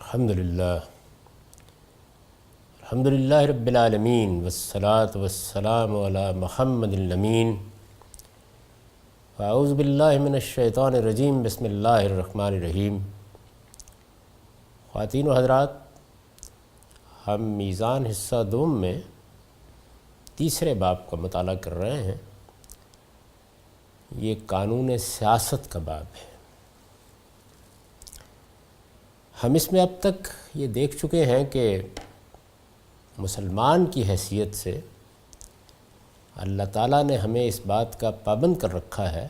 الحمدللہ رب العالمین والصلاة والسلام علی محمد الامین اعوذ باللہ من الشیطان الرجیم بسم اللہ الرحمن الرحیم۔ خواتین و حضرات، ہم میزان حصہ دوم میں تیسرے باب کا مطالعہ کر رہے ہیں۔ یہ قانون سیاست کا باب ہے۔ ہم اس میں اب تک یہ دیکھ چکے ہیں کہ مسلمان کی حیثیت سے اللہ تعالیٰ نے ہمیں اس بات کا پابند کر رکھا ہے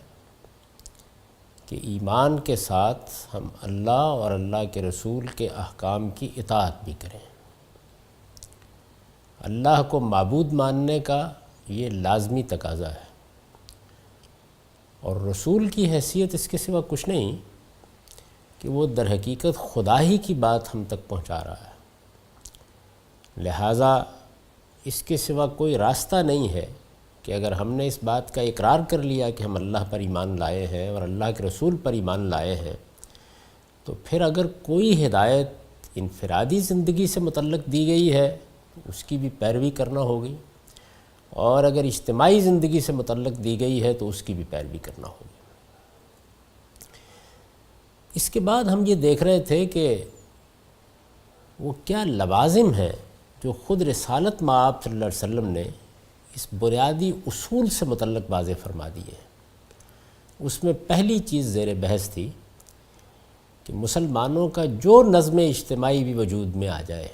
کہ ایمان کے ساتھ ہم اللہ اور اللہ کے رسول کے احکام کی اطاعت بھی کریں۔ اللہ کو معبود ماننے کا یہ لازمی تقاضا ہے، اور رسول کی حیثیت اس کے سوا کچھ نہیں کہ وہ در حقیقت خدا ہی کی بات ہم تک پہنچا رہا ہے۔ لہٰذا اس کے سوا کوئی راستہ نہیں ہے کہ اگر ہم نے اس بات کا اقرار کر لیا کہ ہم اللہ پر ایمان لائے ہیں اور اللہ کے رسول پر ایمان لائے ہیں، تو پھر اگر کوئی ہدایت انفرادی زندگی سے متعلق دی گئی ہے تو اس کی بھی پیروی کرنا ہوگی، اور اگر اجتماعی زندگی سے متعلق دی گئی ہے تو اس کی بھی پیروی کرنا ہوگی۔ اس کے بعد ہم یہ دیکھ رہے تھے کہ وہ کیا لوازم ہیں جو خود رسالت مآب صلی اللہ علیہ وسلم نے اس بنیادی اصول سے متعلق واضح فرما دیے ہیں۔ اس میں پہلی چیز زیر بحث تھی کہ مسلمانوں کا جو نظم اجتماعی بھی وجود میں آ جائے،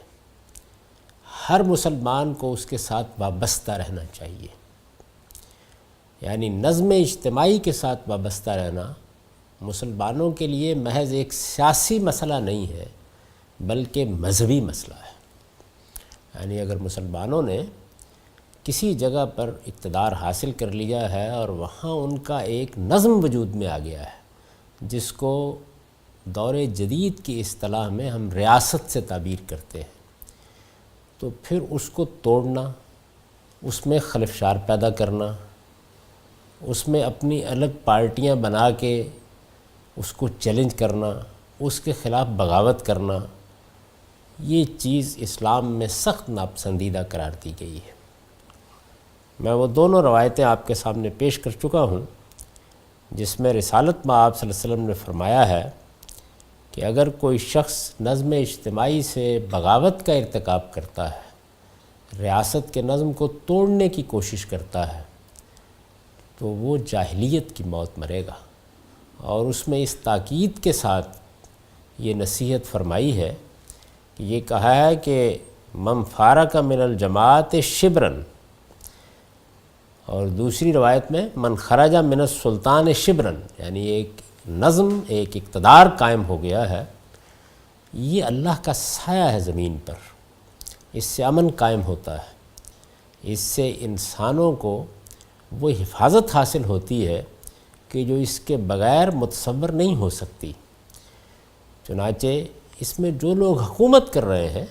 ہر مسلمان کو اس کے ساتھ وابستہ رہنا چاہیے۔ یعنی نظم اجتماعی کے ساتھ وابستہ رہنا مسلمانوں کے لیے محض ایک سیاسی مسئلہ نہیں ہے بلکہ مذہبی مسئلہ ہے۔ یعنی اگر مسلمانوں نے کسی جگہ پر اقتدار حاصل کر لیا ہے اور وہاں ان کا ایک نظم وجود میں آ گیا ہے، جس کو دور جدید کی اصطلاح میں ہم ریاست سے تعبیر کرتے ہیں، تو پھر اس کو توڑنا، اس میں خلفشار پیدا کرنا، اس میں اپنی الگ پارٹیاں بنا کے اس کو چیلنج کرنا، اس کے خلاف بغاوت کرنا، یہ چیز اسلام میں سخت ناپسندیدہ قرار دی گئی ہے۔ میں وہ دونوں روایتیں آپ کے سامنے پیش کر چکا ہوں جس میں رسالت مآب صلی اللہ علیہ وسلم نے فرمایا ہے کہ اگر کوئی شخص نظم اجتماعی سے بغاوت کا ارتکاب کرتا ہے، ریاست کے نظم کو توڑنے کی کوشش کرتا ہے، تو وہ جاہلیت کی موت مرے گا۔ اور اس میں اس تاکید کے ساتھ یہ نصیحت فرمائی ہے کہ یہ کہا ہے کہ من فارق من الجماعت شبرن، اور دوسری روایت میں من خرج من السلطان شبرن، یعنی ایک نظم، ایک اقتدار قائم ہو گیا ہے، یہ اللہ کا سایہ ہے زمین پر، اس سے امن قائم ہوتا ہے، اس سے انسانوں کو وہ حفاظت حاصل ہوتی ہے کہ جو اس کے بغیر متصور نہیں ہو سکتی۔ چنانچہ اس میں جو لوگ حکومت کر رہے ہیں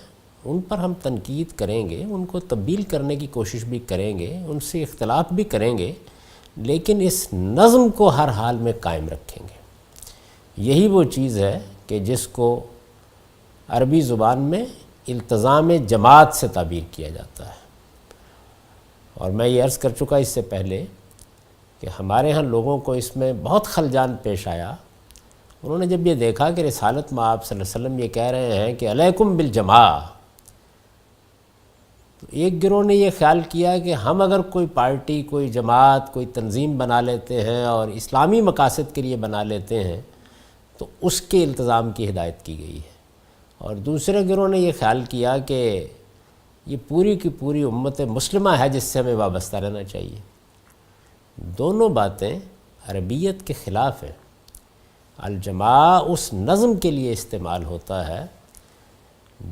ان پر ہم تنقید کریں گے، ان کو تبدیل کرنے کی کوشش بھی کریں گے، ان سے اختلاف بھی کریں گے، لیکن اس نظم کو ہر حال میں قائم رکھیں گے۔ یہی وہ چیز ہے کہ جس کو عربی زبان میں التزام جماعت سے تعبیر کیا جاتا ہے۔ اور میں یہ عرض کر چکا اس سے پہلے کہ ہمارے ہاں لوگوں کو اس میں بہت خلجان پیش آیا۔ انہوں نے جب یہ دیکھا کہ رسالت مآب صلی اللہ علیہ وسلم یہ کہہ رہے ہیں کہ علیکم بالجماع، تو ایک گروہ نے یہ خیال کیا کہ ہم اگر کوئی پارٹی، کوئی جماعت، کوئی تنظیم بنا لیتے ہیں اور اسلامی مقاصد کے لیے بنا لیتے ہیں تو اس کے التزام کی ہدایت کی گئی ہے، اور دوسرے گروہ نے یہ خیال کیا کہ یہ پوری کی پوری امت مسلمہ ہے جس سے ہمیں وابستہ رہنا چاہیے۔ دونوں باتیں عربیت کے خلاف ہیں۔ الجماع اس نظم کے لیے استعمال ہوتا ہے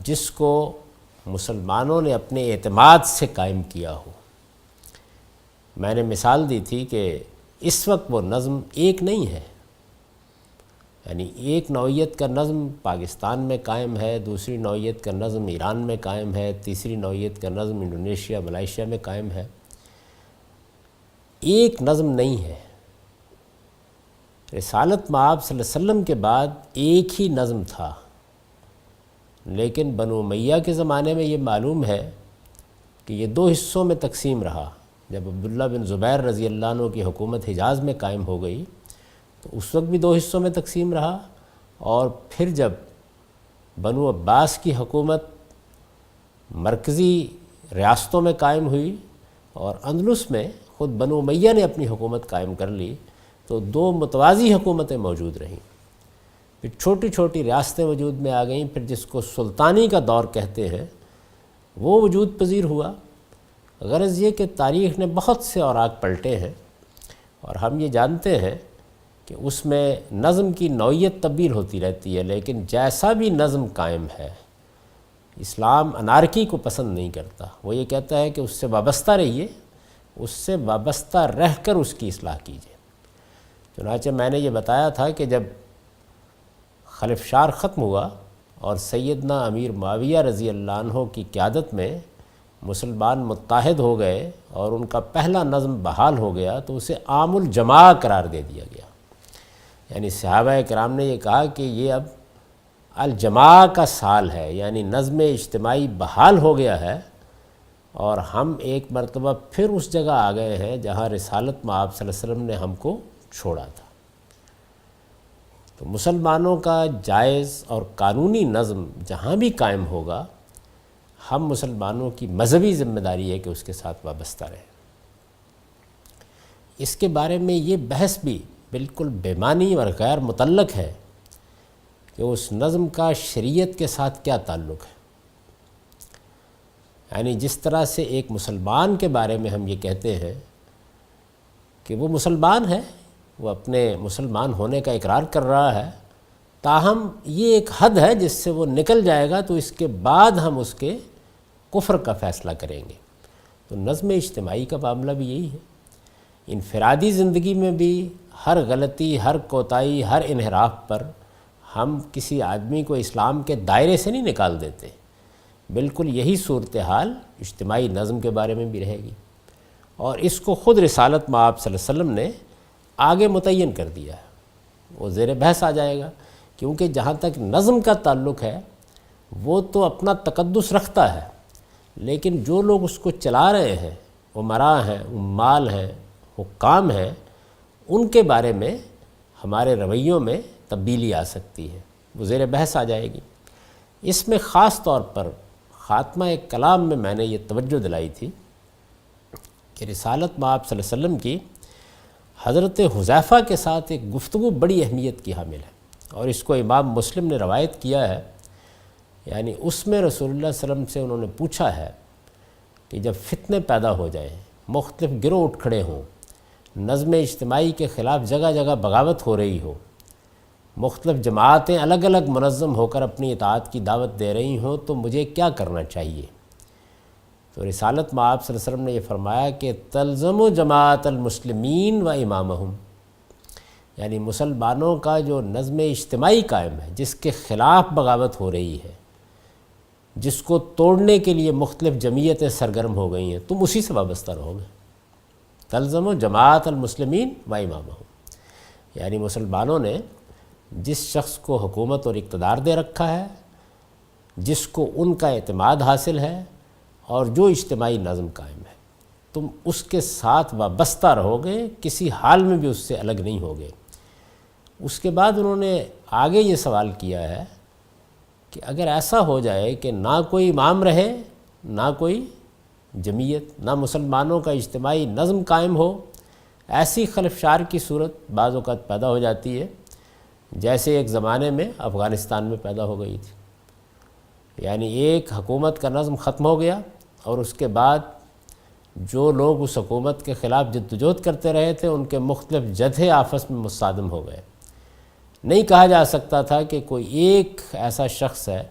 جس کو مسلمانوں نے اپنے اعتماد سے قائم کیا ہو۔ میں نے مثال دی تھی کہ اس وقت وہ نظم ایک نہیں ہے، یعنی ایک نوعیت کا نظم پاکستان میں قائم ہے، دوسری نوعیت کا نظم ایران میں قائم ہے، تیسری نوعیت کا نظم انڈونیشیا، ملائیشیا میں قائم ہے۔ ایک نظم نہیں ہے۔ رسالت مآب صلی اللہ علیہ وسلم کے بعد ایک ہی نظم تھا، لیکن بنو امیہ کے زمانے میں یہ معلوم ہے کہ یہ دو حصوں میں تقسیم رہا۔ جب عبداللہ بن زبیر رضی اللہ عنہ کی حکومت حجاز میں قائم ہو گئی تو اس وقت بھی دو حصوں میں تقسیم رہا، اور پھر جب بنو عباس کی حکومت مرکزی ریاستوں میں قائم ہوئی اور اندلس میں خود بنو امیہ نے اپنی حکومت قائم کر لی، تو دو متوازی حکومتیں موجود رہیں۔ پھر چھوٹی چھوٹی ریاستیں وجود میں آ گئیں، پھر جس کو سلطانی کا دور کہتے ہیں وہ وجود پذیر ہوا۔ غرض یہ کہ تاریخ نے بہت سے اوراق پلٹے ہیں، اور ہم یہ جانتے ہیں کہ اس میں نظم کی نوعیت تبدیل ہوتی رہتی ہے، لیکن جیسا بھی نظم قائم ہے اسلام انارکی کو پسند نہیں کرتا۔ وہ یہ کہتا ہے کہ اس سے وابستہ رہیے، اس سے وابستہ رہ کر اس کی اصلاح کیجیے۔ چنانچہ میں نے یہ بتایا تھا کہ جب خلفشار ختم ہوا اور سیدنا امیر معاویہ رضی اللہ عنہ کی قیادت میں مسلمان متحد ہو گئے اور ان کا پہلا نظم بحال ہو گیا، تو اسے عام الجماع قرار دے دیا گیا۔ یعنی صحابہ کرام نے یہ کہا کہ یہ اب الجماع کا سال ہے، یعنی نظم اجتماعی بحال ہو گیا ہے، اور ہم ایک مرتبہ پھر اس جگہ آ گئے ہیں جہاں رسالت مآب صلی اللہ علیہ وسلم نے ہم کو چھوڑا تھا۔ تو مسلمانوں کا جائز اور قانونی نظم جہاں بھی قائم ہوگا، ہم مسلمانوں کی مذہبی ذمہ داری ہے کہ اس کے ساتھ وابستہ رہیں۔ اس کے بارے میں یہ بحث بھی بالکل بے معنی اور غیر متعلق ہے کہ اس نظم کا شریعت کے ساتھ کیا تعلق ہے۔ یعنی جس طرح سے ایک مسلمان کے بارے میں ہم یہ کہتے ہیں کہ وہ مسلمان ہے، وہ اپنے مسلمان ہونے کا اقرار کر رہا ہے، تاہم یہ ایک حد ہے جس سے وہ نکل جائے گا تو اس کے بعد ہم اس کے کفر کا فیصلہ کریں گے۔ تو نظم اجتماعی کا معاملہ بھی یہی ہے۔ انفرادی زندگی میں بھی ہر غلطی، ہر کوتاہی، ہر انحراف پر ہم کسی آدمی کو اسلام کے دائرے سے نہیں نکال دیتے۔ بالکل یہی صورتحال اجتماعی نظم کے بارے میں بھی رہے گی، اور اس کو خود رسالت مآب صلی اللہ علیہ وسلم نے آگے متعین کر دیا ہے۔ وہ زیر بحث آ جائے گا، کیونکہ جہاں تک نظم کا تعلق ہے وہ تو اپنا تقدس رکھتا ہے، لیکن جو لوگ اس کو چلا رہے ہیں، امراء ہیں، عمال ہیں، حکام ہیں، ان کے بارے میں ہمارے رویوں میں تبدیلی آ سکتی ہے، وہ زیر بحث آ جائے گی۔ اس میں خاص طور پر خاتمہ ایک کلام میں نے یہ توجہ دلائی تھی کہ رسالت مآب صلی اللہ علیہ وسلم کی حضرت حذیفہ کے ساتھ ایک گفتگو بڑی اہمیت کی حامل ہے، اور اس کو امام مسلم نے روایت کیا ہے۔ یعنی اس میں رسول اللہ صلی اللہ علیہ وسلم سے انہوں نے پوچھا ہے کہ جب فتنے پیدا ہو جائیں، مختلف گروہ اٹھ کھڑے ہوں، نظم اجتماعی کے خلاف جگہ جگہ بغاوت ہو رہی ہو، مختلف جماعتیں الگ الگ منظم ہو کر اپنی اطاعت کی دعوت دے رہی ہوں، تو مجھے کیا کرنا چاہیے؟ تو رسالت مآب صلی اللہ علیہ وسلم نے یہ فرمایا کہ تلزم جماعت المسلمین و امامہم، یعنی مسلمانوں کا جو نظم اجتماعی قائم ہے، جس کے خلاف بغاوت ہو رہی ہے، جس کو توڑنے کے لیے مختلف جمعیتیں سرگرم ہو گئی ہیں، تم اسی سے وابستہ رہو گے۔ تلزم جماعت المسلمین و امامہم، یعنی مسلمانوں نے جس شخص کو حکومت اور اقتدار دے رکھا ہے، جس کو ان کا اعتماد حاصل ہے، اور جو اجتماعی نظم قائم ہے، تم اس کے ساتھ وابستہ رہو گے، کسی حال میں بھی اس سے الگ نہیں ہوگے۔ اس کے بعد انہوں نے آگے یہ سوال کیا ہے کہ اگر ایسا ہو جائے کہ نہ کوئی امام رہے، نہ کوئی جمعیت، نہ مسلمانوں کا اجتماعی نظم قائم ہو، ایسی خلفشار کی صورت بعض اوقات پیدا ہو جاتی ہے جیسے ایک زمانے میں افغانستان میں پیدا ہو گئی تھی۔ یعنی ایک حکومت کا نظم ختم ہو گیا، اور اس کے بعد جو لوگ اس حکومت کے خلاف جدوجہد کرتے رہے تھے ان کے مختلف جتھے آپس میں مصادم ہو گئے۔ نہیں کہا جا سکتا تھا کہ کوئی ایک ایسا شخص ہے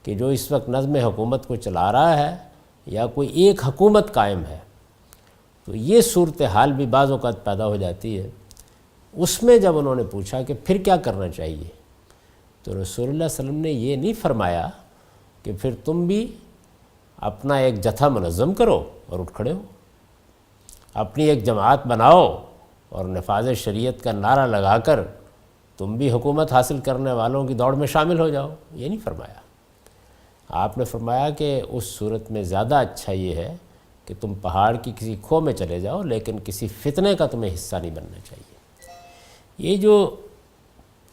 کہ جو اس وقت نظم حکومت کو چلا رہا ہے، یا کوئی ایک حکومت قائم ہے۔ تو یہ صورتحال بھی بعض اوقات پیدا ہو جاتی ہے۔ اس میں جب انہوں نے پوچھا کہ پھر کیا کرنا چاہیے، تو رسول اللہ صلی اللہ علیہ وسلم نے یہ نہیں فرمایا کہ پھر تم بھی اپنا ایک جتھا منظم کرو اور اٹھ کھڑے ہو، اپنی ایک جماعت بناؤ اور نفاذ شریعت کا نعرہ لگا کر تم بھی حکومت حاصل کرنے والوں کی دوڑ میں شامل ہو جاؤ۔ یہ نہیں فرمایا۔ آپ نے فرمایا کہ اس صورت میں زیادہ اچھا یہ ہے کہ تم پہاڑ کی کسی کھو میں چلے جاؤ، لیکن کسی فتنے کا تمہیں حصہ نہیں بننا چاہیے۔ یہ جو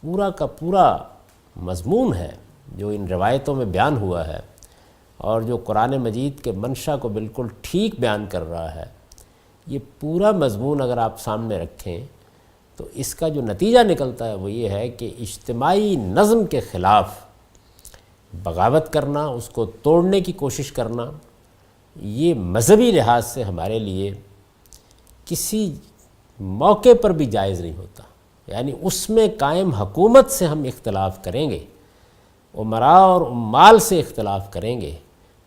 پورا کا پورا مضمون ہے جو ان روایتوں میں بیان ہوا ہے، اور جو قرآن مجید کے منشا کو بالکل ٹھیک بیان کر رہا ہے، یہ پورا مضمون اگر آپ سامنے رکھیں تو اس کا جو نتیجہ نکلتا ہے وہ یہ ہے کہ اجتماعی نظم کے خلاف بغاوت کرنا، اس کو توڑنے کی کوشش کرنا، یہ مذہبی لحاظ سے ہمارے لیے کسی موقع پر بھی جائز نہیں ہوتا۔ یعنی اس میں قائم حکومت سے ہم اختلاف کریں گے، امراء اور عمال سے اختلاف کریں گے،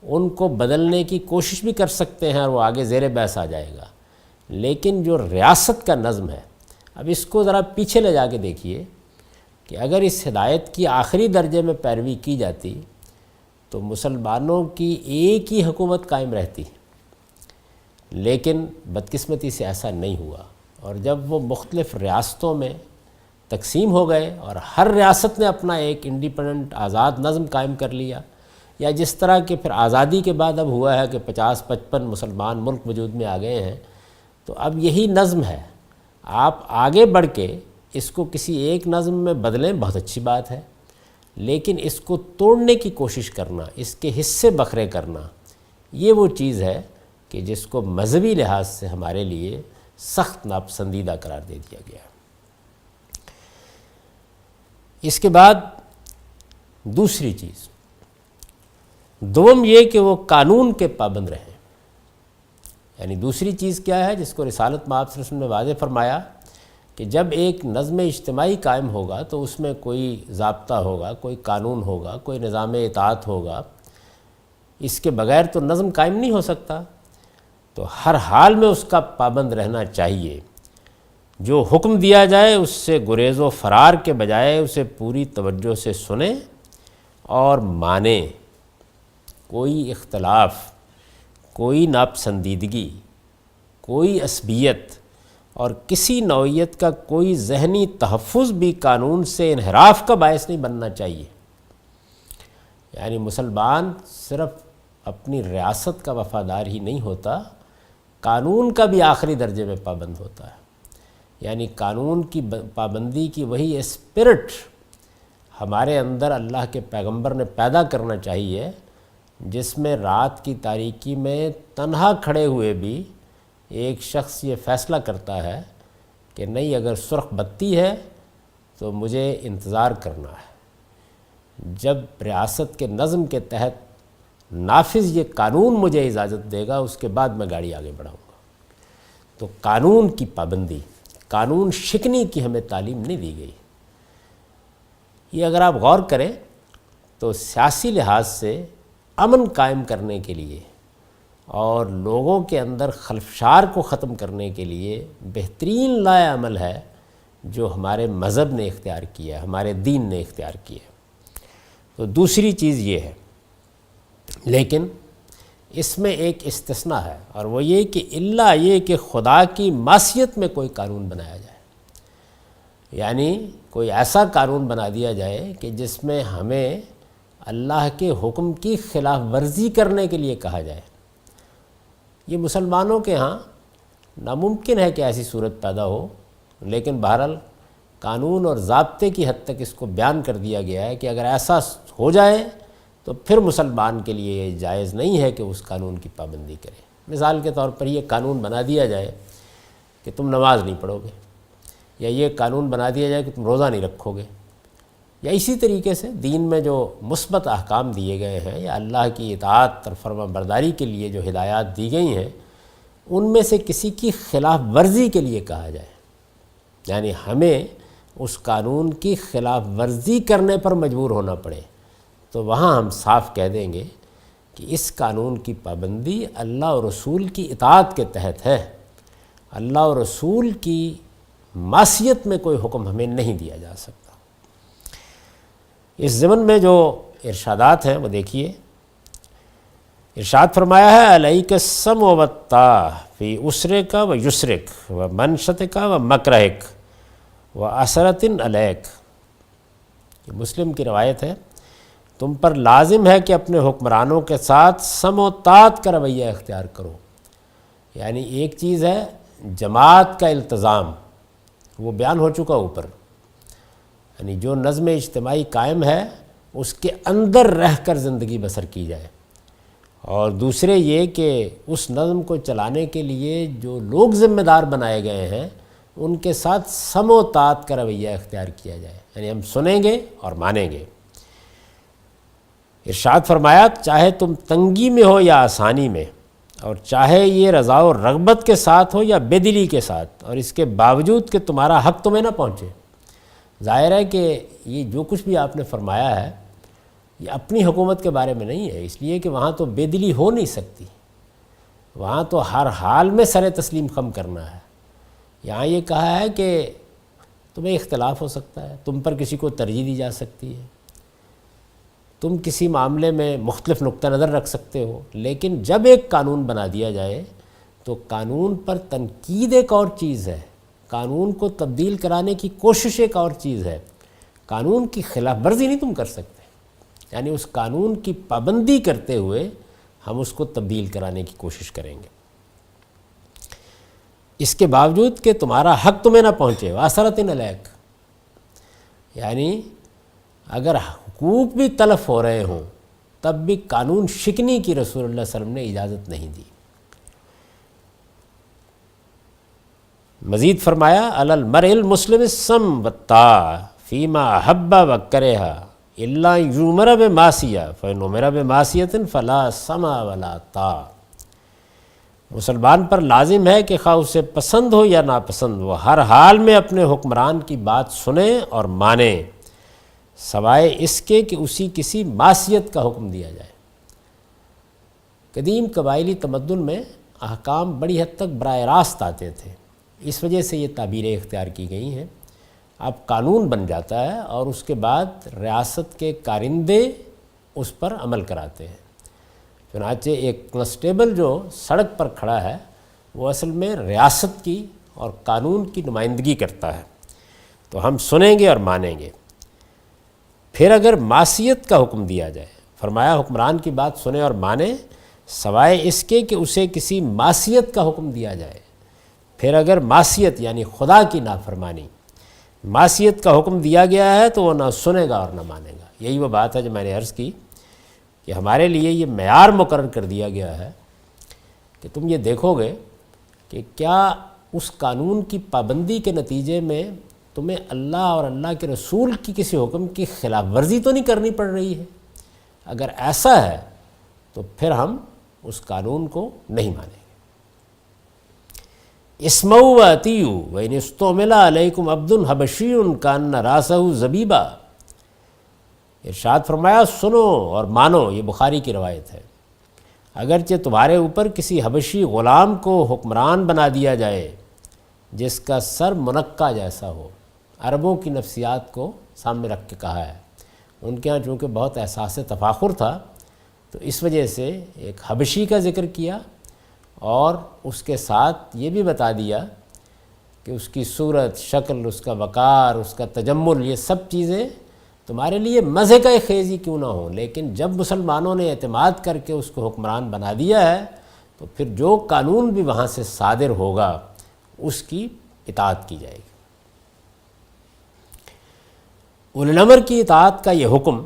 ان کو بدلنے کی کوشش بھی کر سکتے ہیں اور وہ آگے زیر بحث آ جائے گا، لیکن جو ریاست کا نظم ہے، اب اس کو ذرا پیچھے لے جا کے دیکھیے کہ اگر اس ہدایت کی آخری درجے میں پیروی کی جاتی تو مسلمانوں کی ایک ہی حکومت قائم رہتی، لیکن بدقسمتی سے ایسا نہیں ہوا، اور جب وہ مختلف ریاستوں میں تقسیم ہو گئے اور ہر ریاست نے اپنا ایک انڈیپینڈنٹ آزاد نظم قائم کر لیا، یا جس طرح کہ پھر آزادی کے بعد اب ہوا ہے کہ 50-55 مسلمان ملک وجود میں آ گئے ہیں، تو اب یہی نظم ہے۔ آپ آگے بڑھ کے اس کو کسی ایک نظم میں بدلیں، بہت اچھی بات ہے، لیکن اس کو توڑنے کی کوشش کرنا، اس کے حصے بکھرے کرنا، یہ وہ چیز ہے کہ جس کو مذہبی لحاظ سے ہمارے لیے سخت ناپسندیدہ قرار دے دیا گیا۔ اس کے بعد دوسری چیز، دوم یہ کہ وہ قانون کے پابند رہیں۔ یعنی دوسری چیز کیا ہے جس کو رسالت مآب صلی اللہ علیہ وسلم نے واضح فرمایا کہ جب ایک نظم اجتماعی قائم ہوگا تو اس میں کوئی ضابطہ ہوگا، کوئی قانون ہوگا، کوئی نظام اطاعت ہوگا، اس کے بغیر تو نظم قائم نہیں ہو سکتا، تو ہر حال میں اس کا پابند رہنا چاہیے۔ جو حکم دیا جائے اس سے گریز و فرار کے بجائے اسے پوری توجہ سے سنیں اور مانیں۔ کوئی اختلاف، کوئی ناپسندیدگی، کوئی عصبیت اور کسی نوعیت کا کوئی ذہنی تحفظ بھی قانون سے انحراف کا باعث نہیں بننا چاہیے۔ یعنی مسلمان صرف اپنی ریاست کا وفادار ہی نہیں ہوتا، قانون کا بھی آخری درجے میں پابند ہوتا ہے۔ یعنی قانون کی پابندی کی وہی اسپرٹ ہمارے اندر اللہ کے پیغمبر نے پیدا کرنا چاہیے، جس میں رات کی تاریکی میں تنہا کھڑے ہوئے بھی ایک شخص یہ فیصلہ کرتا ہے کہ نہیں، اگر سرخ بتی ہے تو مجھے انتظار کرنا ہے، جب ریاست کے نظم کے تحت نافذ یہ قانون مجھے اجازت دے گا اس کے بعد میں گاڑی آگے بڑھاؤں گا۔ تو قانون کی پابندی، قانون شکنی کی ہمیں تعلیم نہیں دی گئی۔ یہ اگر آپ غور کریں تو سیاسی لحاظ سے امن قائم کرنے کے لیے اور لوگوں کے اندر خلفشار کو ختم کرنے کے لیے بہترین لائے عمل ہے جو ہمارے مذہب نے اختیار کیا ہے، ہمارے دین نے اختیار کیا ہے۔ تو دوسری چیز یہ ہے، لیکن اس میں ایک استثناء ہے، اور وہ یہ کہ الا یہ کہ خدا کی معصیت میں کوئی قانون بنایا جائے، یعنی کوئی ایسا قانون بنا دیا جائے کہ جس میں ہمیں اللہ کے حکم کی خلاف ورزی کرنے کے لیے کہا جائے۔ یہ مسلمانوں کے ہاں ناممکن ہے کہ ایسی صورت پیدا ہو، لیکن بہرحال قانون اور ضابطے کی حد تک اس کو بیان کر دیا گیا ہے کہ اگر ایسا ہو جائے تو پھر مسلمان کے لیے یہ جائز نہیں ہے کہ اس قانون کی پابندی کرے۔ مثال کے طور پر یہ قانون بنا دیا جائے کہ تم نماز نہیں پڑھو گے، یا یہ قانون بنا دیا جائے کہ تم روزہ نہیں رکھو گے، یا اسی طریقے سے دین میں جو مثبت احکام دیے گئے ہیں یا اللہ کی اطاعت اور فرما برداری کے لیے جو ہدایات دی گئی ہیں، ان میں سے کسی کی خلاف ورزی کے لیے کہا جائے، یعنی ہمیں اس قانون کی خلاف ورزی کرنے پر مجبور ہونا پڑے، تو وہاں ہم صاف کہہ دیں گے کہ اس قانون کی پابندی اللہ اور رسول کی اطاعت کے تحت ہے۔ اللہ اور رسول کی معصیت میں کوئی حکم ہمیں نہیں دیا جا سکتا۔ اس ضمن میں جو ارشادات ہیں وہ دیکھیے، ارشاد فرمایا ہے علیک السمع والطاعہ فی عسرک و یسرک و منشتک و مکرہک و عثرۃ علیک۔ یہ مسلم کی روایت ہے۔ تم پر لازم ہے کہ اپنے حکمرانوں کے ساتھ سم و طاعت کا رویہ اختیار کرو۔ یعنی ایک چیز ہے جماعت کا التزام، وہ بیان ہو چکا اوپر، یعنی جو نظم اجتماعی قائم ہے اس کے اندر رہ کر زندگی بسر کی جائے، اور دوسرے یہ کہ اس نظم کو چلانے کے لیے جو لوگ ذمہ دار بنائے گئے ہیں ان کے ساتھ سم و طاعت کا رویہ اختیار کیا جائے، یعنی ہم سنیں گے اور مانیں گے۔ ارشاد فرمایا چاہے تم تنگی میں ہو یا آسانی میں، اور چاہے یہ رضا و رغبت کے ساتھ ہو یا بے دلی کے ساتھ، اور اس کے باوجود کہ تمہارا حق تمہیں نہ پہنچے۔ ظاہر ہے کہ یہ جو کچھ بھی آپ نے فرمایا ہے یہ اپنی حکومت کے بارے میں نہیں ہے، اس لیے کہ وہاں تو بے دلی ہو نہیں سکتی، وہاں تو ہر حال میں سر تسلیم خم کرنا ہے۔ یہاں یہ کہا ہے کہ تمہیں اختلاف ہو سکتا ہے، تم پر کسی کو ترجیح دی جا سکتی ہے، تم کسی معاملے میں مختلف نقطہ نظر رکھ سکتے ہو، لیکن جب ایک قانون بنا دیا جائے تو قانون پر تنقید ایک اور چیز ہے، قانون کو تبدیل کرانے کی کوشش ایک اور چیز ہے۔ قانون کی خلاف ورزی نہیں تم کر سکتے، یعنی اس قانون کی پابندی کرتے ہوئے ہم اس کو تبدیل کرانے کی کوشش کریں گے، اس کے باوجود کہ تمہارا حق تمہیں نہ پہنچے۔ وَأَثَرَةٍ عَلَيْكَ، یعنی اگر حقوق بھی تلف ہو رہے ہوں تب بھی قانون شکنی کی رسول اللہ صلی اللہ علیہ وسلم نے اجازت نہیں دی۔ مزید فرمایا علی المرء المسلم السم والطاعۃ فیما احب وکرہ الا یؤمر بمعصیہ فإن أمر بمعصیۃ فلا سمع ولا طاعۃ۔ مسلمان پر لازم ہے کہ خواہ اسے پسند ہو یا ناپسند وہ ہر حال میں اپنے حکمران کی بات سنے اور مانے، سوائے اس کے کہ اسی کسی معصیت کا حکم دیا جائے۔ قدیم قبائلی تمدن میں احکام بڑی حد تک براہ راست آتے تھے، اس وجہ سے یہ تعبیریں اختیار کی گئی ہیں۔ اب قانون بن جاتا ہے اور اس کے بعد ریاست کے کارندے اس پر عمل کراتے ہیں۔ چنانچہ ایک کنسٹیبل جو سڑک پر کھڑا ہے وہ اصل میں ریاست کی اور قانون کی نمائندگی کرتا ہے، تو ہم سنیں گے اور مانیں گے۔ پھر اگر معصیت کا حکم دیا جائے، فرمایا حکمران کی بات سنیں اور مانیں سوائے اس کے کہ اسے کسی معصیت کا حکم دیا جائے۔ پھر اگر معصیت یعنی خدا کی نافرمانی، معصیت کا حکم دیا گیا ہے تو وہ نہ سنے گا اور نہ مانے گا۔ یہی وہ بات ہے جو میں نے عرض کی کہ ہمارے لیے یہ معیار مقرر کر دیا گیا ہے کہ تم یہ دیکھو گے کہ کیا اس قانون کی پابندی کے نتیجے میں تمہیں اللہ اور اللہ کے رسول کی کسی حکم کی خلاف ورزی تو نہیں کرنی پڑ رہی ہے۔ اگر ایسا ہے تو پھر ہم اس قانون کو نہیں مانیں گے۔ اسمعوا واطیعوا وان استعمل علیکم عبد حبشی کان راسہ زبیبا۔ ارشاد فرمایا سنو اور مانو، یہ بخاری کی روایت ہے، اگرچہ تمہارے اوپر کسی حبشی غلام کو حکمران بنا دیا جائے جس کا سر منقع جیسا ہو۔ عربوں کی نفسیات کو سامنے رکھ کے کہا ہے، ان کے ہاں چونکہ بہت احساس تفاخر تھا تو اس وجہ سے ایک حبشی کا ذکر کیا، اور اس کے ساتھ یہ بھی بتا دیا کہ اس کی صورت، شکل، اس کا وقار، اس کا تجمل، یہ سب چیزیں تمہارے لیے مزے کا خیز ہی کیوں نہ ہوں، لیکن جب مسلمانوں نے اعتماد کر کے اس کو حکمران بنا دیا ہے تو پھر جو قانون بھی وہاں سے صادر ہوگا اس کی اطاعت کی جائے گی۔ اولی الامر کی اطاعت کا یہ حکم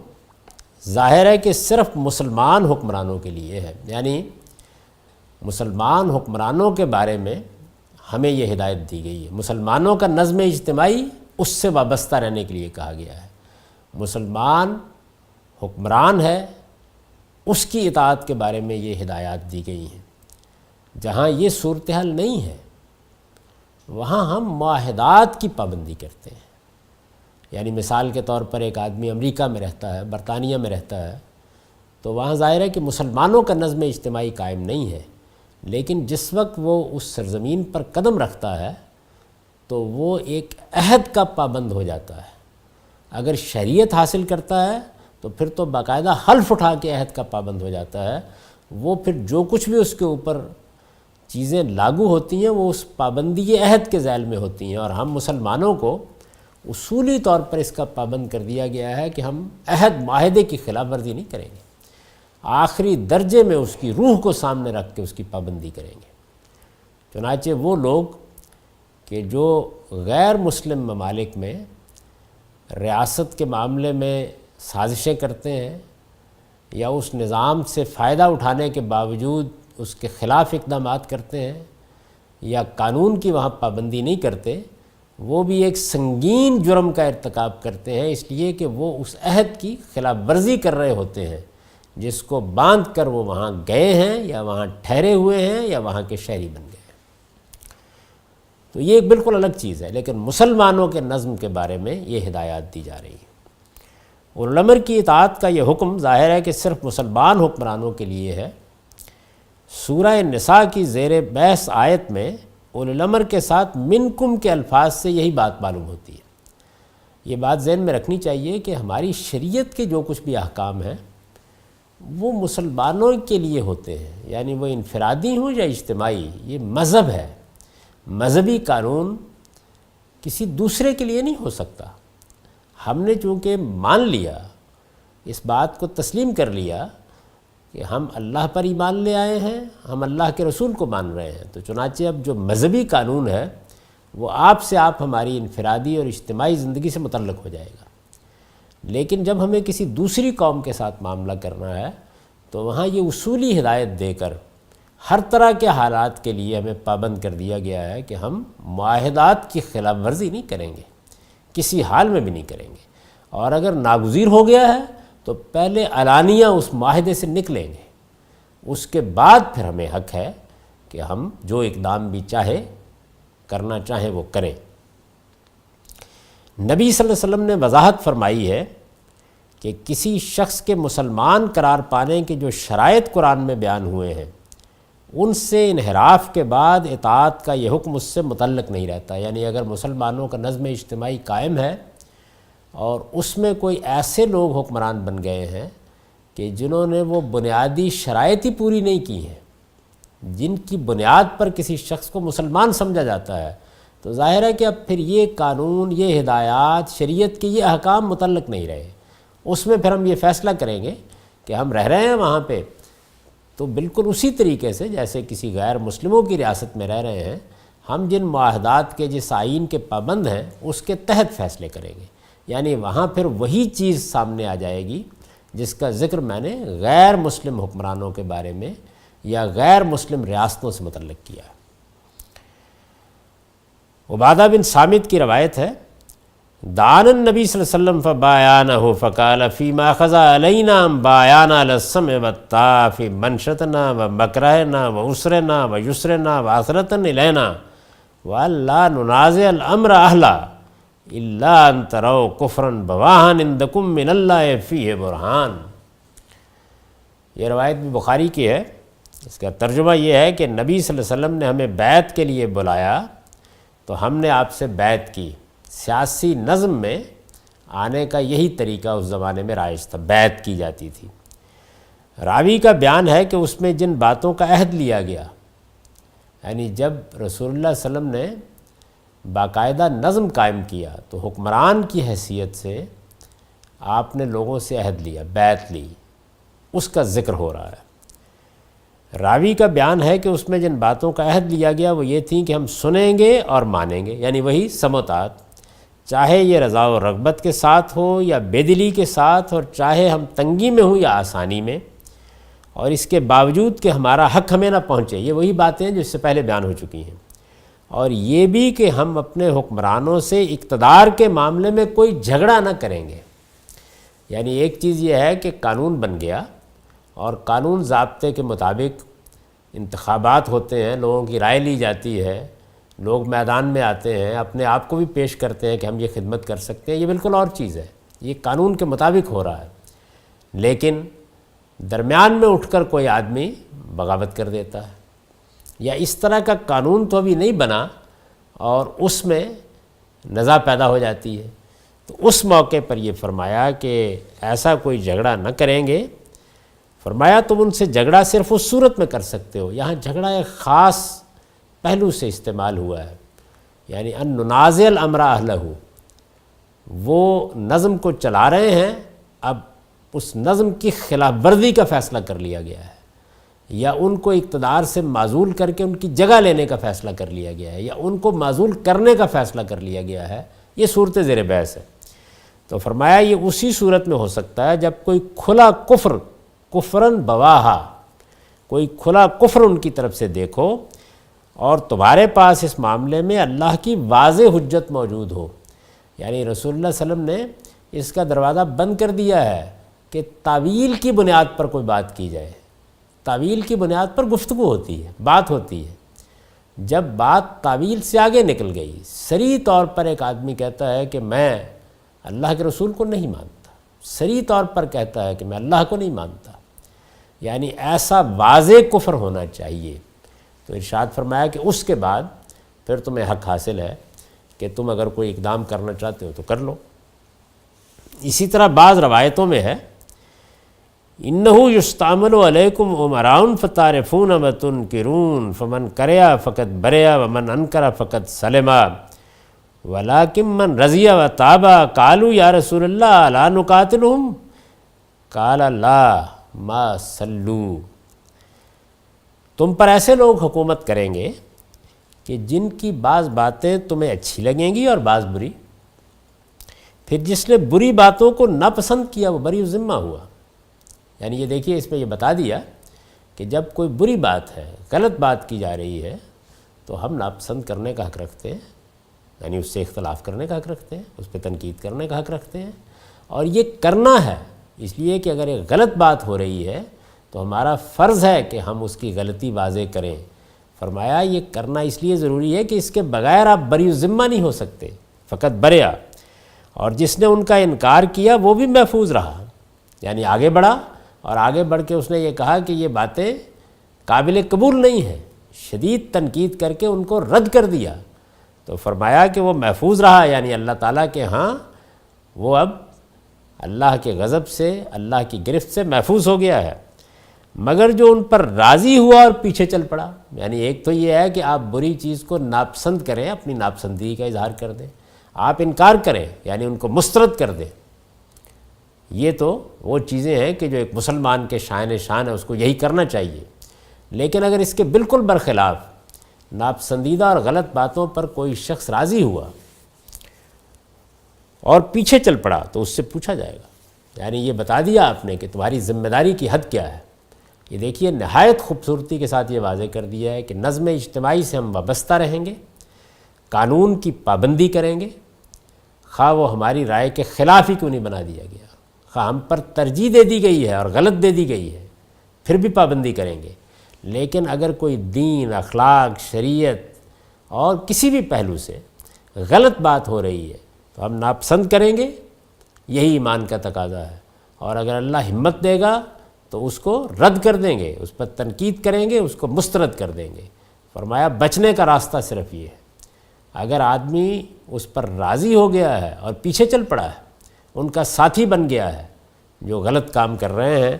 ظاہر ہے کہ صرف مسلمان حکمرانوں کے لیے ہے، یعنی مسلمان حکمرانوں کے بارے میں ہمیں یہ ہدایت دی گئی ہے۔ مسلمانوں کا نظم اجتماعی اس سے وابستہ رہنے کے لیے کہا گیا ہے۔ مسلمان حکمران ہے، اس کی اطاعت کے بارے میں یہ ہدایات دی گئی ہیں۔ جہاں یہ صورتحال نہیں ہے وہاں ہم معاہدات کی پابندی کرتے ہیں۔ یعنی مثال کے طور پر ایک آدمی امریکہ میں رہتا ہے، برطانیہ میں رہتا ہے، تو وہاں ظاہر ہے کہ مسلمانوں کا نظم اجتماعی قائم نہیں ہے، لیکن جس وقت وہ اس سرزمین پر قدم رکھتا ہے تو وہ ایک عہد کا پابند ہو جاتا ہے۔ اگر شریعت حاصل کرتا ہے تو پھر تو باقاعدہ حلف اٹھا کے عہد کا پابند ہو جاتا ہے، وہ پھر جو کچھ بھی اس کے اوپر چیزیں لاگو ہوتی ہیں وہ اس پابندی عہد کے ذیل میں ہوتی ہیں، اور ہم مسلمانوں کو اصولی طور پر اس کا پابند کر دیا گیا ہے کہ ہم عہد معاہدے کی خلاف ورزی نہیں کریں گے، آخری درجے میں اس کی روح کو سامنے رکھ کے اس کی پابندی کریں گے۔ چنانچہ وہ لوگ کہ جو غیر مسلم ممالک میں ریاست کے معاملے میں سازشیں کرتے ہیں یا اس نظام سے فائدہ اٹھانے کے باوجود اس کے خلاف اقدامات کرتے ہیں یا قانون کی وہاں پابندی نہیں کرتے، وہ بھی ایک سنگین جرم کا ارتکاب کرتے ہیں، اس لیے کہ وہ اس عہد کی خلاف ورزی کر رہے ہوتے ہیں جس کو باندھ کر وہ وہاں گئے ہیں یا وہاں ٹھہرے ہوئے ہیں یا وہاں کے شہری بن گئے ہیں۔ تو یہ ایک بالکل الگ چیز ہے، لیکن مسلمانوں کے نظم کے بارے میں یہ ہدایات دی جا رہی ہیں۔ اولو الامر کی اطاعت کا یہ حکم ظاہر ہے کہ صرف مسلمان حکمرانوں کے لیے ہے۔ سورہ نساء کی زیر بحث آیت میں اولو الامر کے ساتھ منکم کے الفاظ سے یہی بات معلوم ہوتی ہے۔ یہ بات ذہن میں رکھنی چاہیے کہ ہماری شریعت کے جو کچھ بھی احکام ہیں وہ مسلمانوں کے لیے ہوتے ہیں، یعنی وہ انفرادی ہوں یا اجتماعی، یہ مذہب ہے۔ مذہبی قانون کسی دوسرے کے لیے نہیں ہو سکتا۔ ہم نے چونکہ مان لیا، اس بات کو تسلیم کر لیا کہ ہم اللہ پر ایمان لے آئے ہیں، ہم اللہ کے رسول کو مان رہے ہیں، تو چنانچہ اب جو مذہبی قانون ہے وہ آپ سے آپ ہماری انفرادی اور اجتماعی زندگی سے متعلق ہو جائے گا۔ لیکن جب ہمیں کسی دوسری قوم کے ساتھ معاملہ کرنا ہے تو وہاں یہ اصولی ہدایت دے کر ہر طرح کے حالات کے لیے ہمیں پابند کر دیا گیا ہے کہ ہم معاہدات کی خلاف ورزی نہیں کریں گے، کسی حال میں بھی نہیں کریں گے، اور اگر ناگزیر ہو گیا ہے تو پہلے علانیہ اس معاہدے سے نکلیں گے، اس کے بعد پھر ہمیں حق ہے کہ ہم جو اقدام بھی کرنا چاہیں وہ کریں۔ نبی صلی اللہ علیہ وسلم نے وضاحت فرمائی ہے کہ کسی شخص کے مسلمان قرار پانے کے جو شرائط قرآن میں بیان ہوئے ہیں ان سے انحراف کے بعد اطاعت کا یہ حکم اس سے متعلق نہیں رہتا، یعنی اگر مسلمانوں کا نظم اجتماعی قائم ہے اور اس میں کوئی ایسے لوگ حکمران بن گئے ہیں کہ جنہوں نے وہ بنیادی شرائط ہی پوری نہیں کی ہیں جن کی بنیاد پر کسی شخص کو مسلمان سمجھا جاتا ہے، تو ظاہر ہے کہ اب پھر یہ قانون، یہ ہدایات، شریعت کے یہ احکام متعلق نہیں رہے۔ اس میں پھر ہم یہ فیصلہ کریں گے کہ ہم رہ رہے ہیں وہاں پہ تو بالکل اسی طریقے سے جیسے کسی غیر مسلموں کی ریاست میں رہ رہے ہیں، ہم جن معاہدات کے جس آئین کے پابند ہیں اس کے تحت فیصلے کریں گے، یعنی وہاں پھر وہی چیز سامنے آ جائے گی جس کا ذکر میں نے غیر مسلم حکمرانوں کے بارے میں یا غیر مسلم ریاستوں سے متعلق کیا ہے۔ عبادہ بن صامت کی روایت ہے، دعانا النبی صلی اللہ علیہ وسلم فبایعنہ فقال فیما خضع علینا بایعنا علی السمع والطاعة فی منشطنا ومکرہنا وعسرنا ویسرنا وعثرة الینا وَأَلَّا نُنَازِعَ الْأَمْرَ أَهْلَهُ إِلَّا أَن تَرَوْا كُفْرًا بَوَاحًا عِندَكُم مِّنَ اللَّهِ فِيهِ بُرْهَانٌ۔ یہ روایت بھی بخاری کی ہے۔ اس کا ترجمہ یہ ہے کہ نبی صلی اللہ علیہ وسلم نے ہمیں بیعت کے لیے بلایا تو ہم نے آپ سے بیعت کی۔ سیاسی نظم میں آنے کا یہی طریقہ اس زمانے میں رائج تھا، بیعت کی جاتی تھی۔ راوی کا بیان ہے کہ اس میں جن باتوں کا عہد لیا گیا، یعنی جب رسول اللہ صلی اللہ علیہ وسلم نے باقاعدہ نظم قائم کیا تو حکمران کی حیثیت سے آپ نے لوگوں سے عہد لیا، بیعت لی، اس کا ذکر ہو رہا ہے۔ راوی کا بیان ہے کہ اس میں جن باتوں کا عہد لیا گیا وہ یہ تھیں کہ ہم سنیں گے اور مانیں گے، یعنی وہی سمع و اطاعت، چاہے یہ رضا و رغبت کے ساتھ ہو یا بے دلی کے ساتھ، اور چاہے ہم تنگی میں ہوں یا آسانی میں، اور اس کے باوجود کہ ہمارا حق ہمیں نہ پہنچے۔ یہ وہی باتیں جو اس سے پہلے بیان ہو چکی ہیں۔ اور یہ بھی کہ ہم اپنے حکمرانوں سے اقتدار کے معاملے میں کوئی جھگڑا نہ کریں گے۔ یعنی ایک چیز یہ ہے کہ قانون بن گیا اور قانون ضابطے کے مطابق انتخابات ہوتے ہیں، لوگوں کی رائے لی جاتی ہے، لوگ میدان میں آتے ہیں، اپنے آپ کو بھی پیش کرتے ہیں کہ ہم یہ خدمت کر سکتے ہیں، یہ بالکل اور چیز ہے، یہ قانون کے مطابق ہو رہا ہے۔ لیکن درمیان میں اٹھ کر کوئی آدمی بغاوت کر دیتا ہے، یا اس طرح کا قانون تو ابھی نہیں بنا اور اس میں نزاع پیدا ہو جاتی ہے، تو اس موقع پر یہ فرمایا کہ ایسا کوئی جھگڑا نہ کریں گے۔ فرمایا تم ان سے جھگڑا صرف اس صورت میں کر سکتے ہو، یہاں جھگڑا ایک خاص پہلو سے استعمال ہوا ہے، یعنی ان ننازع الامر اہلہ، وہ نظم کو چلا رہے ہیں، اب اس نظم کی خلاف ورزی کا فیصلہ کر لیا گیا ہے، یا ان کو اقتدار سے معزول کر کے ان کی جگہ لینے کا فیصلہ کر لیا گیا ہے، یا ان کو معزول کرنے کا فیصلہ کر لیا گیا ہے، یہ صورت زیر بحث ہے۔ تو فرمایا یہ اسی صورت میں ہو سکتا ہے جب کوئی کھلا کفر، کفرن بواہا، کوئی کھلا کفر ان کی طرف سے دیکھو اور تمہارے پاس اس معاملے میں اللہ کی واضح حجت موجود ہو۔ یعنی رسول اللہ صلی اللہ علیہ وسلم نے اس کا دروازہ بند کر دیا ہے کہ تعویل کی بنیاد پر کوئی بات کی جائے، تعویل کی بنیاد پر گفتگو ہوتی ہے، بات ہوتی ہے۔ جب بات تعویل سے آگے نکل گئی، صریح طور پر ایک آدمی کہتا ہے کہ میں اللہ کے رسول کو نہیں مانتا، صریح طور پر کہتا ہے کہ میں اللہ کو نہیں مانتا، یعنی ایسا واضح کفر ہونا چاہیے، تو ارشاد فرمایا کہ اس کے بعد پھر تمہیں حق حاصل ہے کہ تم اگر کوئی اقدام کرنا چاہتے ہو تو کر لو۔ اسی طرح بعض روایتوں میں ہے انہو یستعمل علیکم عمراء فتعرفون وتنکرون فمن کریا فقد بریا ومن انکر فقد سلما ولکن من رضی وتابا قالوا یا رسول اللہ الا نقاتلہم قال لا ما صلوا۔ تم پر ایسے لوگ حکومت کریں گے کہ جن کی بعض باتیں تمہیں اچھی لگیں گی اور بعض بری، پھر جس نے بری باتوں کو ناپسند کیا وہ بری ذمہ ہوا۔ یعنی یہ دیکھیے اس میں یہ بتا دیا کہ جب کوئی بری بات ہے، غلط بات کی جا رہی ہے تو ہم ناپسند کرنے کا حق رکھتے ہیں، یعنی اس سے اختلاف کرنے کا حق رکھتے ہیں، اس پہ تنقید کرنے کا حق رکھتے ہیں، اور یہ کرنا ہے اس لیے کہ اگر ایک غلط بات ہو رہی ہے تو ہمارا فرض ہے کہ ہم اس کی غلطی واضح کریں۔ فرمایا یہ کرنا اس لیے ضروری ہے کہ اس کے بغیر آپ بری ذمہ نہیں ہو سکتے، فقط بریا، اور جس نے ان کا انکار کیا وہ بھی محفوظ رہا، یعنی آگے بڑھا اور آگے بڑھ کے اس نے یہ کہا کہ یہ باتیں قابل قبول نہیں ہیں، شدید تنقید کر کے ان کو رد کر دیا، تو فرمایا کہ وہ محفوظ رہا، یعنی اللہ تعالیٰ کے ہاں وہ اب اللہ کے غضب سے، اللہ کی گرفت سے محفوظ ہو گیا ہے۔ مگر جو ان پر راضی ہوا اور پیچھے چل پڑا، یعنی ایک تو یہ ہے کہ آپ بری چیز کو ناپسند کریں، اپنی ناپسندی کا اظہار کر دیں، آپ انکار کریں یعنی ان کو مسترد کر دیں، یہ تو وہ چیزیں ہیں کہ جو ایک مسلمان کے شان ہے، اس کو یہی کرنا چاہیے۔ لیکن اگر اس کے بالکل برخلاف ناپسندیدہ اور غلط باتوں پر کوئی شخص راضی ہوا اور پیچھے چل پڑا تو اس سے پوچھا جائے گا، یعنی یہ بتا دیا آپ نے کہ تمہاری ذمہ داری کی حد کیا ہے۔ یہ دیکھیے نہایت خوبصورتی کے ساتھ یہ واضح کر دیا ہے کہ نظم اجتماعی سے ہم وابستہ رہیں گے، قانون کی پابندی کریں گے، خواہ وہ ہماری رائے کے خلاف ہی کیوں نہیں بنا دیا گیا، خواہ ہم پر ترجیح دے دی گئی ہے اور غلط دے دی گئی ہے، پھر بھی پابندی کریں گے۔ لیکن اگر کوئی دین، اخلاق، شریعت اور کسی بھی پہلو سے غلط بات ہو رہی ہے تو ہم ناپسند کریں گے، یہی ایمان کا تقاضا ہے، اور اگر اللہ ہمت دے گا تو اس کو رد کر دیں گے، اس پر تنقید کریں گے، اس کو مسترد کر دیں گے۔ فرمایا بچنے کا راستہ صرف یہ ہے، اگر آدمی اس پر راضی ہو گیا ہے اور پیچھے چل پڑا ہے، ان کا ساتھی بن گیا ہے جو غلط کام کر رہے ہیں،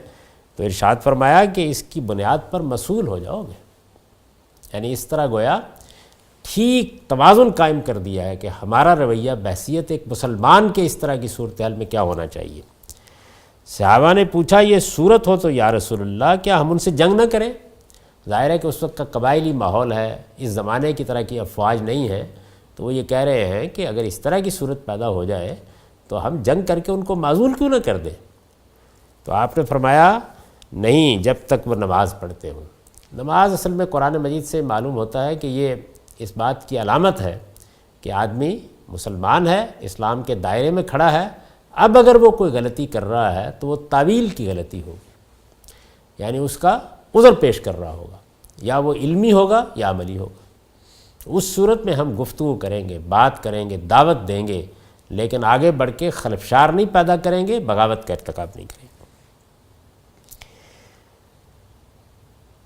تو ارشاد فرمایا کہ اس کی بنیاد پر مسئول ہو جاؤ گے۔ یعنی اس طرح گویا ٹھیک توازن قائم کر دیا ہے کہ ہمارا رویہ بحیثیت ایک مسلمان کے اس طرح کی صورتحال میں کیا ہونا چاہیے۔ صحابہ نے پوچھا یہ صورت ہو تو یا رسول اللہ کیا ہم ان سے جنگ نہ کریں؟ ظاہر ہے کہ اس وقت کا قبائلی ماحول ہے، اس زمانے کی طرح کی افواج نہیں ہے، تو وہ یہ کہہ رہے ہیں کہ اگر اس طرح کی صورت پیدا ہو جائے تو ہم جنگ کر کے ان کو معزول کیوں نہ کر دیں؟ تو آپ نے فرمایا نہیں، جب تک وہ نماز پڑھتے ہوں۔ نماز اصل میں قرآن مجید سے معلوم ہوتا ہے کہ یہ اس بات کی علامت ہے کہ آدمی مسلمان ہے، اسلام کے دائرے میں کھڑا ہے۔ اب اگر وہ کوئی غلطی کر رہا ہے تو وہ تعویل کی غلطی ہوگی، یعنی اس کا عذر پیش کر رہا ہوگا، یا وہ علمی ہوگا یا عملی ہوگا۔ اس صورت میں ہم گفتگو کریں گے، بات کریں گے، دعوت دیں گے، لیکن آگے بڑھ کے خلفشار نہیں پیدا کریں گے، بغاوت کا ارتکاب نہیں کریں گے۔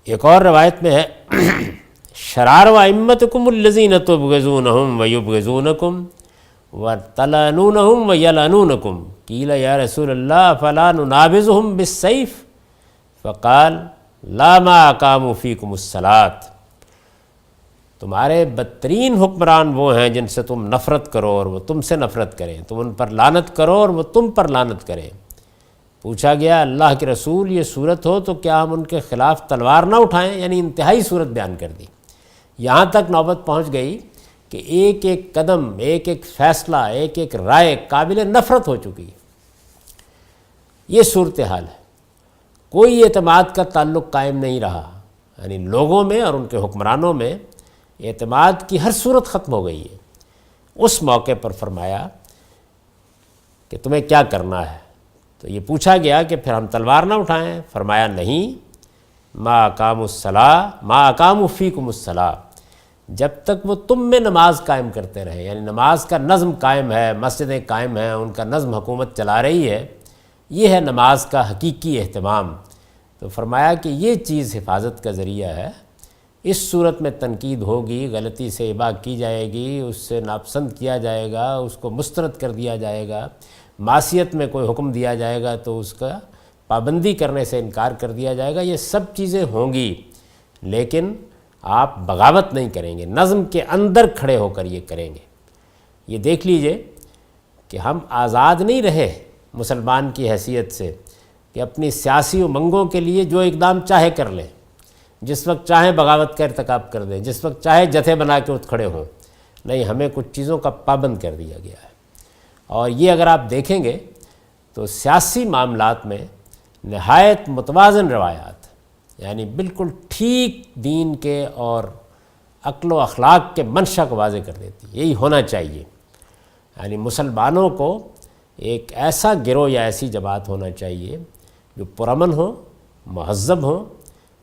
ایک اور روایت میں ہے شرار و ائمتکم الذین تبغضونہم ویبغضونکم وتلعنونہم ویلعنونکم قیل یا رسول اللہ فلا ننابذہم بالسیف فقال لا ما اقاموا فیکم الصلاۃ۔ تمہارے بدترین حکمران وہ ہیں جن سے تم نفرت کرو اور وہ تم سے نفرت کریں، تم ان پر لعنت کرو اور وہ تم پر لعنت کریں۔ پوچھا گیا اللہ کے رسول یہ صورت ہو تو کیا ہم ان کے خلاف تلوار نہ اٹھائیں؟ یعنی انتہائی صورت بیان کر دی۔ یہاں تک نوبت پہنچ گئی کہ ایک ایک قدم، ایک ایک فیصلہ، ایک ایک رائے قابل نفرت ہو چکی۔ یہ صورتحال ہے، کوئی اعتماد کا تعلق قائم نہیں رہا، یعنی لوگوں میں اور ان کے حکمرانوں میں اعتماد کی ہر صورت ختم ہو گئی ہے۔ اس موقع پر فرمایا کہ تمہیں کیا کرنا ہے؟ تو یہ پوچھا گیا کہ پھر ہم تلوار نہ اٹھائیں؟ فرمایا نہیں، ما اقاموا الصلاۃ ما اقاموا فیکم الصلاۃ، جب تک وہ تم میں نماز قائم کرتے رہے، یعنی نماز کا نظم قائم ہے، مسجدیں قائم ہیں، ان کا نظم حکومت چلا رہی ہے، یہ ہے نماز کا حقیقی اہتمام۔ تو فرمایا کہ یہ چیز حفاظت کا ذریعہ ہے۔ اس صورت میں تنقید ہوگی، غلطی سے اباء کی جائے گی، اس سے ناپسند کیا جائے گا، اس کو مسترد کر دیا جائے گا، معصیت میں کوئی حکم دیا جائے گا تو اس کا پابندی کرنے سے انکار کر دیا جائے گا، یہ سب چیزیں ہوں گی، لیکن آپ بغاوت نہیں کریں گے، نظم کے اندر کھڑے ہو کر یہ کریں گے۔ یہ دیکھ لیجئے کہ ہم آزاد نہیں رہے مسلمان کی حیثیت سے کہ اپنی سیاسی امنگوں کے لیے جو اقدام چاہے کر لیں، جس وقت چاہیں بغاوت کا ارتکاب کر دیں، جس وقت چاہے جتھے بنا کے اٹھ کھڑے ہوں۔ نہیں، ہمیں کچھ چیزوں کا پابند کر دیا گیا ہے۔ اور یہ اگر آپ دیکھیں گے تو سیاسی معاملات میں نہایت متوازن روایات، یعنی بالکل ٹھیک دین کے اور عقل و اخلاق کے منشا کو واضح کر دیتی، یہی ہونا چاہیے۔ یعنی مسلمانوں کو ایک ایسا گروہ یا ایسی جماعت ہونا چاہیے جو پرامن ہو، مہذب ہوں،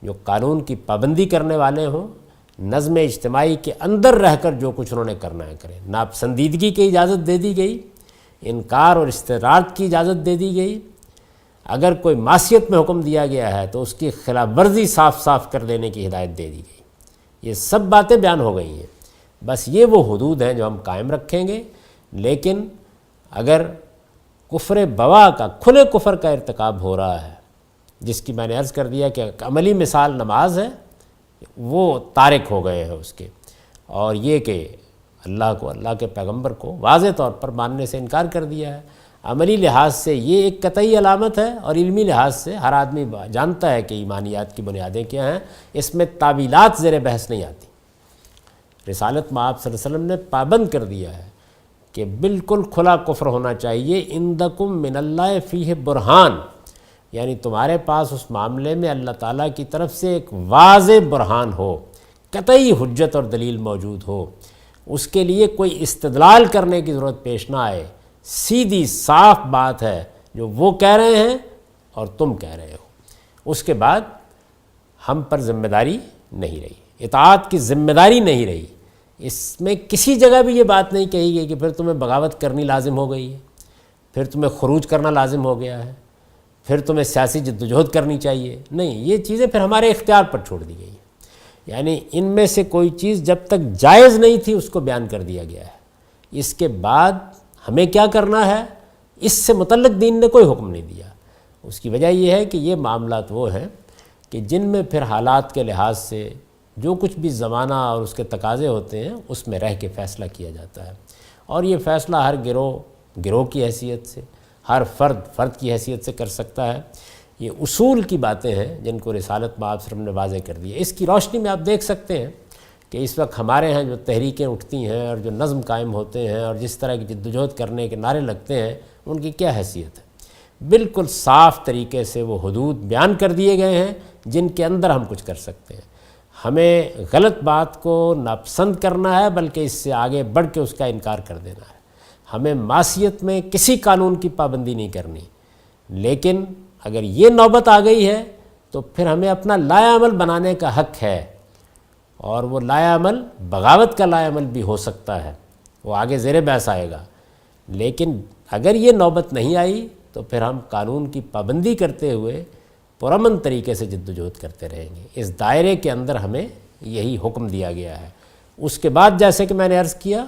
جو قانون کی پابندی کرنے والے ہوں، نظم اجتماعی کے اندر رہ کر جو کچھ انہوں نے کرنا ہے کریں۔ ناپسندیدگی کی اجازت دے دی گئی، انکار اور استراد کی اجازت دے دی گئی، اگر کوئی معصیت میں حکم دیا گیا ہے تو اس کی خلاف ورزی صاف صاف کر دینے کی ہدایت دے دی گئی۔ یہ سب باتیں بیان ہو گئی ہیں، بس یہ وہ حدود ہیں جو ہم قائم رکھیں گے۔ لیکن اگر کفر بوا کا، کھلے کفر کا ارتکاب ہو رہا ہے، جس کی میں نے عرض کر دیا کہ عملی مثال نماز ہے، وہ تارک ہو گئے ہیں اس کے، اور یہ کہ اللہ کو، اللہ کے پیغمبر کو واضح طور پر ماننے سے انکار کر دیا ہے۔ عملی لحاظ سے یہ ایک قطعی علامت ہے، اور علمی لحاظ سے ہر آدمی جانتا ہے کہ ایمانیات کی بنیادیں کیا ہیں، اس میں تعویلات زیر بحث نہیں آتی۔ رسالت میں آپ صلی اللہ علیہ وسلم نے پابند کر دیا ہے کہ بالکل کھلا کفر ہونا چاہیے۔ عندکم من اللہ فیہ برہان، یعنی تمہارے پاس اس معاملے میں اللہ تعالیٰ کی طرف سے ایک واضح برہان ہو، قطعی حجت اور دلیل موجود ہو، اس کے لیے کوئی استدلال کرنے کی ضرورت پیش نہ آئے، سیدھی صاف بات ہے جو وہ کہہ رہے ہیں اور تم کہہ رہے ہو۔ اس کے بعد ہم پر ذمہ داری نہیں رہی، اطاعت کی ذمہ داری نہیں رہی۔ اس میں کسی جگہ بھی یہ بات نہیں کہی گئی کہ پھر تمہیں بغاوت کرنی لازم ہو گئی ہے، پھر تمہیں خروج کرنا لازم ہو گیا ہے، پھر تمہیں سیاسی جدوجہد کرنی چاہیے۔ نہیں، یہ چیزیں پھر ہمارے اختیار پر چھوڑ دی گئی ہیں۔ یعنی ان میں سے کوئی چیز جب تک جائز نہیں تھی اس کو بیان کر دیا گیا ہے، اس کے بعد ہمیں کیا کرنا ہے اس سے متعلق دین نے کوئی حکم نہیں دیا۔ اس کی وجہ یہ ہے کہ یہ معاملات وہ ہیں کہ جن میں پھر حالات کے لحاظ سے جو کچھ بھی زمانہ اور اس کے تقاضے ہوتے ہیں اس میں رہ کے فیصلہ کیا جاتا ہے، اور یہ فیصلہ ہر گروہ کی حیثیت سے، ہر فرد کی حیثیت سے کر سکتا ہے۔ یہ اصول کی باتیں ہیں جن کو رسالت میں آپ صلی اللہ علیہ وسلم نے واضح کر دی ہے۔ اس کی روشنی میں آپ دیکھ سکتے ہیں کہ اس وقت ہمارے ہاں جو تحریکیں اٹھتی ہیں اور جو نظم قائم ہوتے ہیں اور جس طرح کی جدوجہد کرنے کے نعرے لگتے ہیں، ان کی کیا حیثیت ہے۔ بالکل صاف طریقے سے وہ حدود بیان کر دیے گئے ہیں جن کے اندر ہم کچھ کر سکتے ہیں۔ ہمیں غلط بات کو ناپسند کرنا ہے بلکہ اس سے آگے بڑھ کے اس کا انکار کر دینا ہے۔ ہمیں معصیت میں کسی قانون کی پابندی نہیں کرنی، لیکن اگر یہ نوبت آ گئی ہے تو پھر ہمیں اپنا لایا عمل بنانے کا حق ہے، اور وہ لایا عمل بغاوت کا لایا عمل بھی ہو سکتا ہے، وہ آگے زیر بحث آئے گا۔ لیکن اگر یہ نوبت نہیں آئی تو پھر ہم قانون کی پابندی کرتے ہوئے پرامن طریقے سے جدوجہد کرتے رہیں گے۔ اس دائرے کے اندر ہمیں یہی حکم دیا گیا ہے۔ اس کے بعد جیسے کہ میں نے عرض کیا،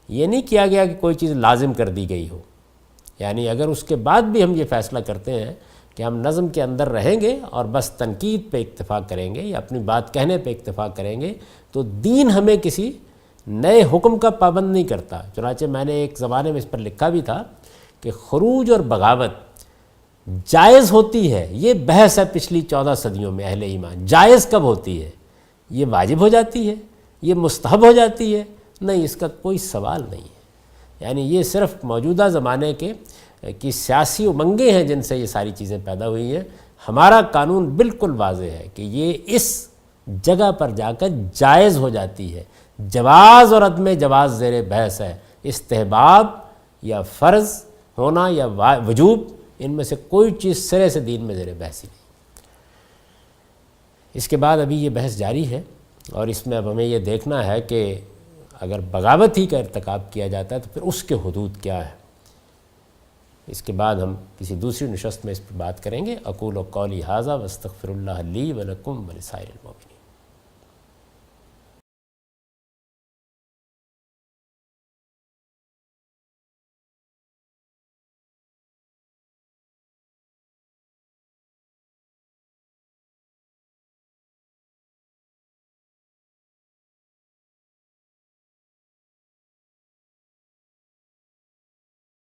یہ نہیں کیا گیا کہ کوئی چیز لازم کر دی گئی ہو، یعنی اگر اس کے بعد بھی ہم یہ فیصلہ کرتے ہیں کہ ہم نظم کے اندر رہیں گے اور بس تنقید پہ اکتفا کریں گے یا اپنی بات کہنے پہ اکتفا کریں گے تو دین ہمیں کسی نئے حکم کا پابند نہیں کرتا۔ چنانچہ میں نے ایک زمانے میں اس پر لکھا بھی تھا کہ خروج اور بغاوت جائز ہوتی ہے، یہ بحث ہے پچھلی 14 صدیوں میں اہل ایمان۔ جائز کب ہوتی ہے؟ یہ واجب ہو جاتی ہے، یہ مستحب ہو جاتی ہے؟ نہیں، اس کا کوئی سوال نہیں ہے۔ یعنی یہ صرف موجودہ زمانے کی سیاسی امنگیں ہیں جن سے یہ ساری چیزیں پیدا ہوئی ہیں۔ ہمارا قانون بالکل واضح ہے کہ یہ اس جگہ پر جا کر جائز ہو جاتی ہے۔ جواز اور عدم جواز زیر بحث ہے، استحباب یا فرض ہونا یا وجوب، ان میں سے کوئی چیز سرے سے دین میں زیر بحث ہی نہیں۔ اس کے بعد ابھی یہ بحث جاری ہے اور اس میں اب ہمیں یہ دیکھنا ہے کہ اگر بغاوت ہی کا ارتکاب کیا جاتا ہے تو پھر اس کے حدود کیا ہے۔ اس کے بعد ہم کسی دوسری نشست میں اس پر بات کریں گے۔ اقول قولی ھذا واستغفر اللہ لی ولکم ولسائر المؤمنین۔